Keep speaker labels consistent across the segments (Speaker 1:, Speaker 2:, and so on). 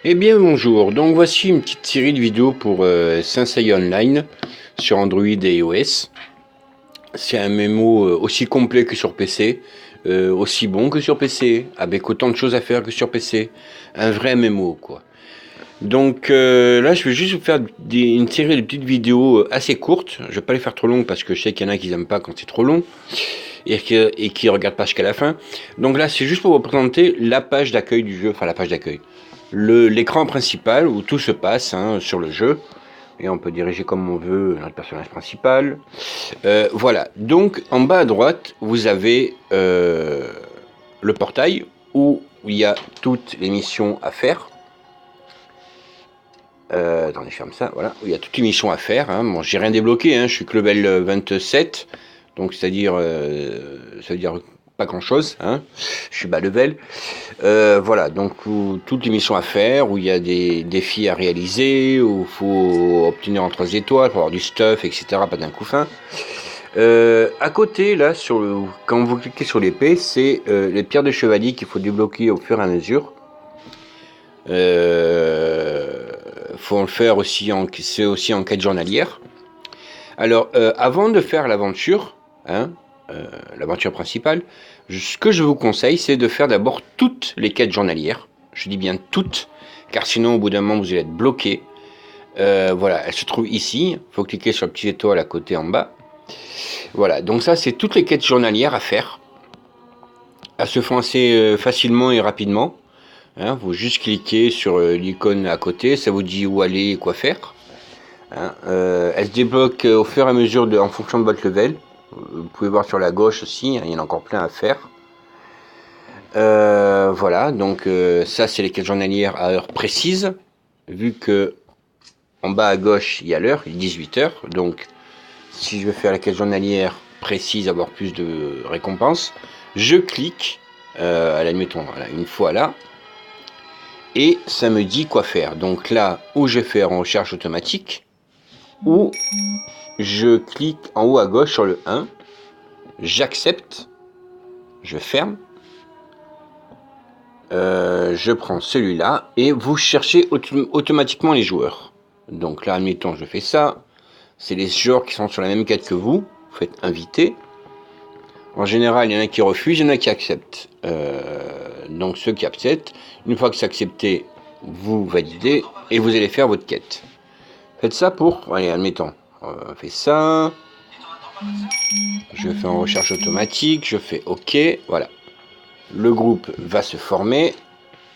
Speaker 1: Eh bien bonjour, donc voici une petite série de vidéos pour Sensei Online sur Android et iOS. C'est un MMO aussi complet que sur PC, aussi bon que sur PC, avec autant de choses à faire que sur PC. Un vrai MMO quoi. Donc là je vais juste vous faire une série de petites vidéos assez courtes. Je vais pas les faire trop longues parce que je sais qu'il y en a qui n'aiment pas quand c'est trop long et qui regardent pas jusqu'à la fin. Donc là c'est juste pour vous présenter la page d'accueil du jeu, enfin la page d'accueil. L'écran principal où tout se passe sur le jeu. Et on peut diriger comme on veut notre personnage principal. Voilà, donc en bas à droite, vous avez le portail où il y a toutes les missions à faire. Attendez, je ferme ça, voilà, où il y a toutes les missions à faire. Bon, j'ai rien débloqué, je suis que level 27, donc c'est-à-dire, ça veut dire pas grand-chose, je suis bas level. Voilà, donc toutes les missions à faire, où il y a des défis à réaliser, où il faut obtenir en 3 étoiles, pour avoir du stuff, etc. Pas d'un coup fin. À côté, là, quand vous cliquez sur l'épée, c'est les pierres de chevalier qu'il faut débloquer au fur et à mesure. Faut le faire aussi, c'est aussi en quête journalière. Alors, avant de faire l'aventure, l'aventure principale, ce que je vous conseille, c'est de faire d'abord toutes les quêtes journalières. Je dis bien toutes, car sinon, au bout d'un moment, vous allez être bloqué. Voilà, elle se trouve ici. Il faut cliquer sur le petit étoile à côté en bas. Voilà, donc ça, c'est toutes les quêtes journalières à faire. Elles se font assez facilement et rapidement. Vous juste cliquer sur l'icône à côté, ça vous dit où aller et quoi faire. Elle se débloque au fur et à mesure en fonction de votre level. Vous pouvez voir sur la gauche aussi, il y en a encore plein à faire. Voilà, donc ça c'est les quêtes journalières à heure précise. Vu que en bas à gauche il y a l'heure, il est 18h. Donc si je veux faire la quête journalière précise, avoir plus de récompenses, je clique, admettons, voilà, une fois là. Et ça me dit quoi faire. Donc là où je vais faire en recherche automatique, ou je clique en haut à gauche sur le 1, j'accepte, je ferme, je prends celui-là et vous cherchez automatiquement les joueurs. Donc là, admettons, je fais ça, c'est les joueurs qui sont sur la même quête que vous faites inviter. En général, il y en a qui refusent, il y en a qui acceptent. Donc ceux qui acceptent, une fois que c'est accepté, vous validez et vous allez faire votre quête. Faites ça pour, allez, admettons, on fait ça. Je fais en recherche automatique, je fais OK, voilà. Le groupe va se former,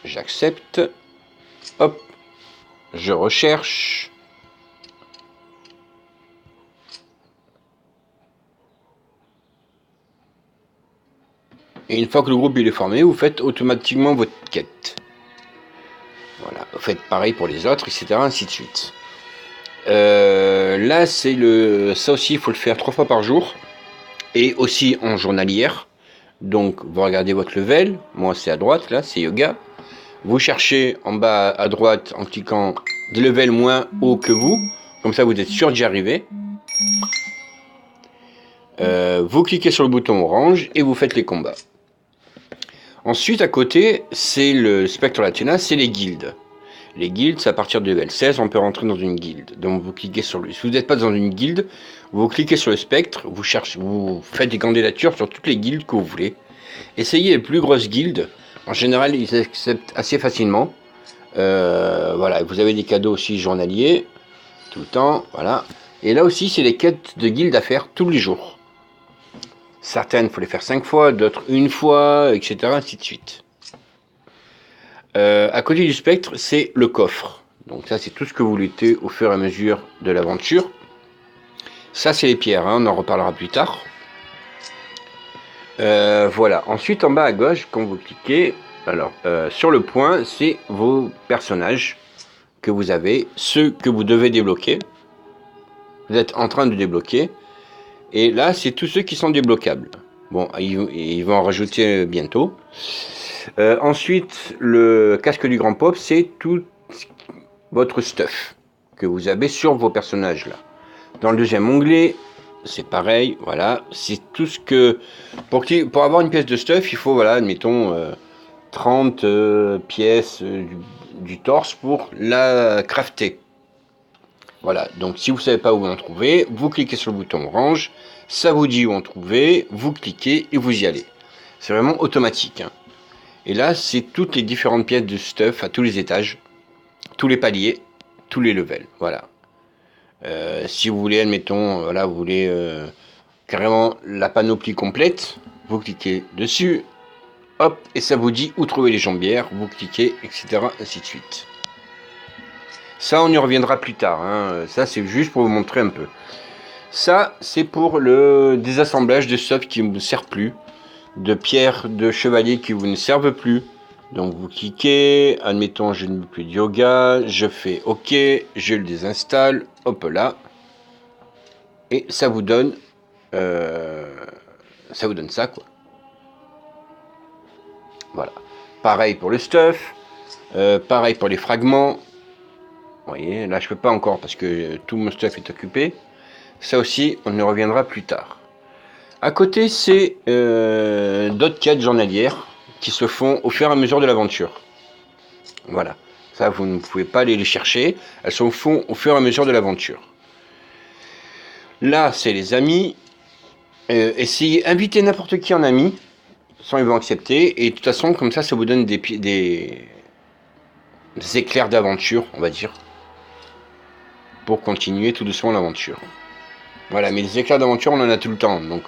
Speaker 1: j'accepte, hop, je recherche. Et une fois que le groupe il est formé, vous faites automatiquement votre quête. Voilà, vous faites pareil pour les autres, etc. ainsi de suite. Là, ça aussi, il faut le faire 3 fois par jour. Et aussi en journalière. Donc, vous regardez votre level. Moi, c'est à droite, là, c'est yoga. Vous cherchez en bas à droite en cliquant des levels moins haut que vous. Comme ça, vous êtes sûr d'y arriver. Vous cliquez sur le bouton orange et vous faites les combats. Ensuite, à côté, c'est le spectre Latena, c'est les guildes. Les guildes, c'est à partir de level 16, on peut rentrer dans une guilde. Donc vous cliquez sur lui. Si vous n'êtes pas dans une guilde, vous cliquez sur le spectre, vous faites des candidatures sur toutes les guildes que vous voulez. Essayez les plus grosses guildes. En général, ils acceptent assez facilement. Voilà, vous avez des cadeaux aussi journaliers, tout le temps, voilà. Et là aussi, c'est les quêtes de guildes à faire tous les jours. Certaines, il faut les faire 5 fois, d'autres une fois, etc. ainsi de suite. À côté du spectre, c'est le coffre. Donc ça, c'est tout ce que vous luttez au fur et à mesure de l'aventure. Ça, c'est les pierres, on en reparlera plus tard. Voilà. Ensuite, en bas à gauche, quand vous cliquez, alors sur le point, c'est vos personnages que vous avez, ceux que vous devez débloquer. Vous êtes en train de débloquer. Et là, c'est tous ceux qui sont débloquables. Bon, ils vont en rajouter bientôt. Ensuite, le casque du grand pop, c'est tout votre stuff que vous avez sur vos personnages là. Dans le deuxième onglet, c'est pareil, voilà, c'est tout ce que... Pour avoir une pièce de stuff, il faut, voilà, admettons, 30 pièces du torse pour la crafter. Voilà, donc si vous ne savez pas où en trouver, vous cliquez sur le bouton range, ça vous dit où en trouver, vous cliquez et vous y allez. C'est vraiment automatique. Hein. Et là, c'est toutes les différentes pièces de stuff à tous les étages, tous les paliers, tous les levels. Voilà. Si vous voulez, admettons, voilà, vous voulez carrément la panoplie complète, vous cliquez dessus, hop, et ça vous dit où trouver les jambières, vous cliquez, etc., ainsi de suite. Ça, on y reviendra plus tard. Hein. Ça, c'est juste pour vous montrer un peu. Ça, c'est pour le désassemblage de stuff qui ne vous sert plus, de pierres de chevalier qui vous ne servent plus. Donc, vous cliquez, admettons, je ne veux plus de yoga, je fais OK, je le désinstalle, hop là, et ça vous donne ça, quoi. Voilà. Pareil pour le stuff, pareil pour les fragments. Vous voyez, là je peux pas encore parce que tout mon stuff est occupé. Ça aussi, on y reviendra plus tard. À côté, c'est d'autres quêtes journalières qui se font au fur et à mesure de l'aventure. Voilà. Ça, vous ne pouvez pas aller les chercher. Elles se font au fur et à mesure de l'aventure. Là, c'est les amis. Essayez, invitez n'importe qui en ami, sans ils vont accepter. Et de toute façon, comme ça vous donne des éclairs d'aventure, on va dire. Pour continuer tout doucement l'aventure. Voilà, mais les éclairs d'aventure, on en a tout le temps. Donc,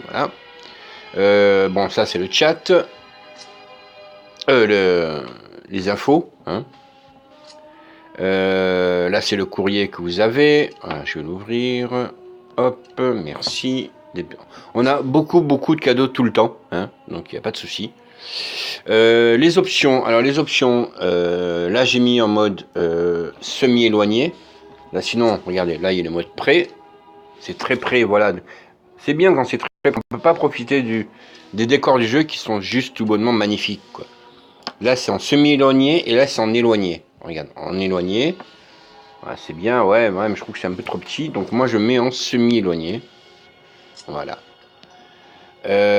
Speaker 1: voilà. Bon, ça, c'est le chat. Les infos. Hein. Là, c'est le courrier que vous avez. Voilà, je vais l'ouvrir. Hop, merci. On a beaucoup de cadeaux tout le temps. Hein, donc, il n'y a pas de souci. Les options. Alors, les options, là, j'ai mis en mode semi-éloigné. Là, sinon, regardez, là, il y a le mode prêt. C'est très près, voilà. C'est bien quand c'est très près. On ne peut pas profiter des décors du jeu qui sont juste tout bonnement magnifiques, quoi. Là, c'est en semi-éloigné et là, c'est en éloigné. Regarde, en éloigné. Voilà, c'est bien, ouais, mais je trouve que c'est un peu trop petit. Donc, moi, je mets en semi-éloigné. Voilà.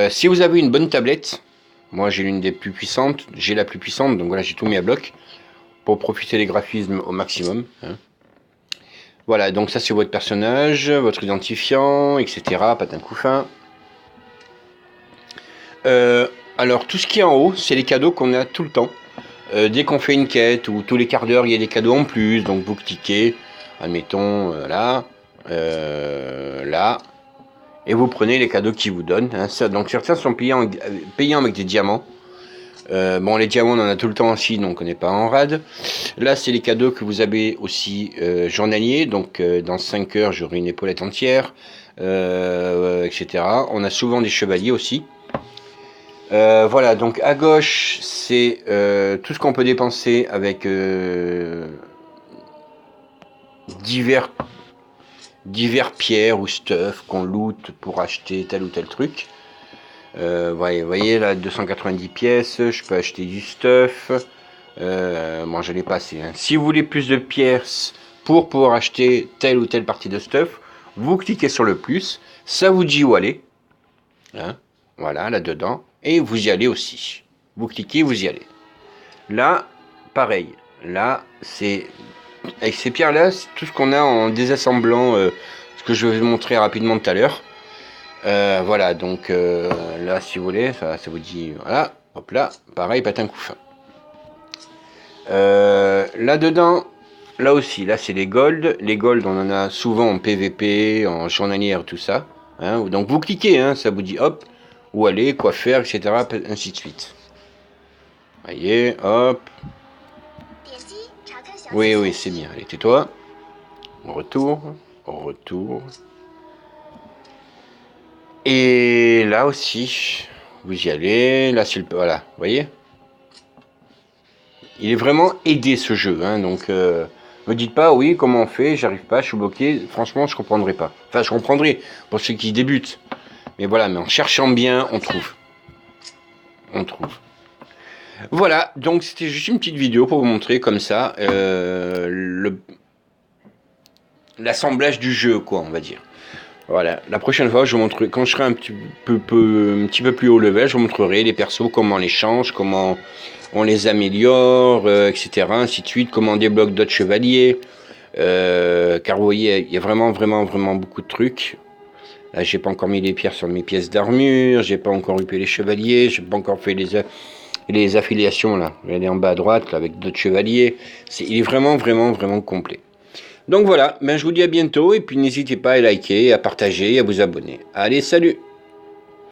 Speaker 1: Si vous avez une bonne tablette, moi, j'ai l'une des plus puissantes. J'ai la plus puissante, donc voilà, j'ai tout mis à bloc pour profiter des graphismes au maximum. Hein. Voilà, donc ça, c'est votre personnage, votre identifiant, etc. Patin couffin. Alors, tout ce qui est en haut, c'est les cadeaux qu'on a tout le temps. Dès qu'on fait une quête ou tous les quarts d'heure, il y a des cadeaux en plus. Donc, vous cliquez, admettons, là, là, et vous prenez les cadeaux qu'ils vous donnent. Hein, ça, donc, certains sont payants avec des diamants. Bon, les diamants, on en a tout le temps aussi, donc on n'est pas en rade. Là, c'est les cadeaux que vous avez aussi journaliers. Donc, dans 5 heures, j'aurai une épaulette entière, etc. On a souvent des chevaliers aussi. Voilà, donc à gauche, c'est tout ce qu'on peut dépenser avec divers pierres ou stuff qu'on loot pour acheter tel ou tel truc. Voyez là, 290 pièces, je peux acheter du stuff. Bon, je l'ai passé. Hein. Si vous voulez plus de pièces pour pouvoir acheter telle ou telle partie de stuff, vous cliquez sur le plus, ça vous dit où aller. Hein, voilà, là-dedans. Et vous y allez aussi. Vous cliquez, vous y allez. Là, pareil. Là, c'est avec ces pierres-là, c'est tout ce qu'on a en désassemblant, ce que je vais vous montrer rapidement tout à l'heure. Voilà, donc là, si vous voulez, ça vous dit, voilà, hop là, pareil, patin couffin. Là-dedans, là aussi, là, c'est les gold. Les gold, on en a souvent en PVP, en journalière, tout ça. Hein, donc, vous cliquez, hein, ça vous dit, hop, où aller, quoi faire, etc., ainsi de suite. Voyez, hop. Oui, c'est bien. Allez, tais-toi. On retourne. Et là aussi, vous y allez. Là, c'est le... Voilà, vous voyez. Il est vraiment aidé, ce jeu. Hein, donc, me dites pas, oui, comment on fait, j'arrive pas, je suis bloqué. Franchement, je comprendrai pas. Enfin, je comprendrai pour ceux qui débutent. Mais voilà, mais en cherchant bien, on trouve. Voilà, donc c'était juste une petite vidéo pour vous montrer comme ça l'assemblage du jeu, quoi, on va dire. Voilà, la prochaine fois, je vous montrerai, quand je serai un petit peu plus haut level, je vous montrerai les persos, comment on les change, comment on les améliore, etc. Ainsi de suite, comment on débloque d'autres chevaliers. Car vous voyez, il y a vraiment, vraiment, vraiment beaucoup de trucs. Là, j'ai pas encore mis les pierres sur mes pièces d'armure, j'ai pas encore upé les chevaliers, j'ai pas encore fait les affiliations là. Regardez en bas à droite là, avec d'autres chevaliers. Il est vraiment, vraiment, vraiment complet. Donc voilà, ben, je vous dis à bientôt et puis n'hésitez pas à liker, à partager et à vous abonner. Allez, salut!